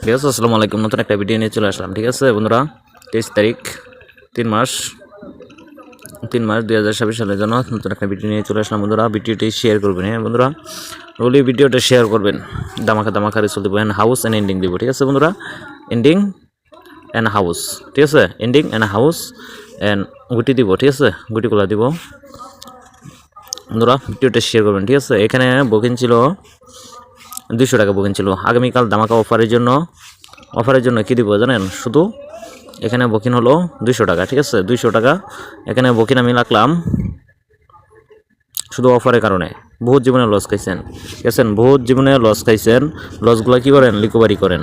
ঠিক আছে। আসসালামু আলাইকুম, নতুন একটা ভিডিও নিয়ে চলে আসলাম। ঠিক আছে বন্ধুরা, 23 তারিখ 3 মাস 2026 সালের জন্য নতুন একটা ভিডিও নিয়ে চলে আসলাম। বন্ধুরা ভিডিওটি শেয়ার করবেন। হ্যাঁ বন্ধুরা, ওই ভিডিওটা শেয়ার করবেন। দামাকা রিসোল দিব, অ্যান্ড হাউস অ্যান্ড এন্ডিং দিব। ঠিক আছে বন্ধুরা, এন্ডিং অ্যান্ড হাউস। ঠিক আছে, এন্ডিং অ্যান্ড হাউস অ্যান্ড গুটি দিব। ঠিক আছে, গুটিগুলো দিব বন্ধুরা। ভিডিওটা শেয়ার করবেন। ঠিক আছে, এখানে বুকিং ছিল 200 টাকা বুকিং ছিল। আগামীকাল দামাকা অফারের জন্য কী দিব জানেন? শুধু এখানে বুকিং হলো 200 টাকা। ঠিক আছে, 200 টাকা এখানে বুকিং আমি রাখলাম শুধু অফারের কারণে। বহুত জীবনে লস খাইছেন, ঠিক আছে, বহুত জীবনে লস খাইছেন। লসগুলো কী করেন? রিকভারি করেন।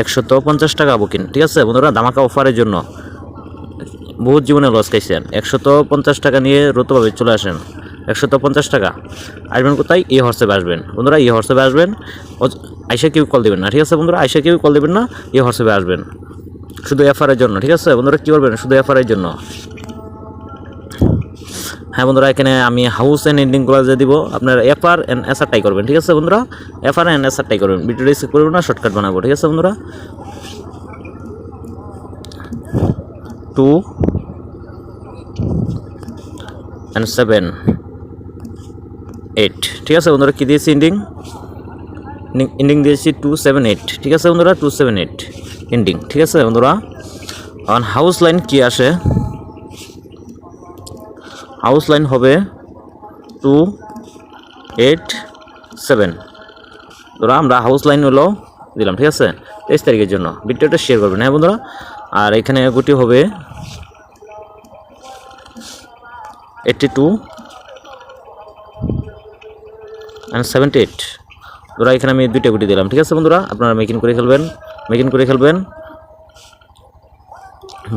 150 টাকা বুকিং। ঠিক আছে বন্ধুরা, দামাকা অফারের জন্য বহুত জীবনে লস খাইছেন। 150 টাকা নিয়ে রতভাবে চলে আসেন। 150 টাকা আসবেন কোথায়? এই হোয়াটসঅ্যাপে আসবেন বন্ধুরা, এই হোয়াটসঅ্যাপে আসবেন। আইসা কেউ কল দেবেন না। ঠিক আছে বন্ধুরা, আইসা কেউ কল দেবেন না, এই হোয়াটসঅ্যাপে আসবেন শুধু অফারের জন্য। ঠিক আছে বন্ধুরা, কী করবেন? শুধু অফারের জন্য। হ্যাঁ বন্ধুরা, এখানে আমি হাউস অ্যান্ড এন্ডিংগুলো যে দিব, আপনার এফআর অ্যান্ড এসআরটাই করবেন। ঠিক আছে বন্ধুরা, এফআর অ্যান্ড এসআরটাই করবেন। ভিডিওটা স্কিপ করবেন না, শর্টকাট বানাবো। ঠিক আছে বন্ধুরা, 2 and 7 8। ঠিক আছে বন্ধুরা, কী দিয়েছি? এন্ডিং দিয়েছি 278। ঠিক আছে বন্ধুরা, 278 এন্ডিং। ঠিক আছে বন্ধুরা, এখন হাউস লাইন কি আসে? হাউস লাইন হবে 287। ধরো আমরা হাউস লাইন হলো দিলাম। ঠিক আছে, 23 তারিখের জন্য। ভিডিওটা শেয়ার করবেন। হ্যাঁ বন্ধুরা, আর এখানে গুটি হবে 82 and 78। ধরো এখানে আমি 2টা গুটি দিলাম। ঠিক আছে বন্ধুরা, আপনারা মেকিং করে খেলবেন।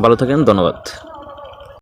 ভালো থাকেন, ধন্যবাদ।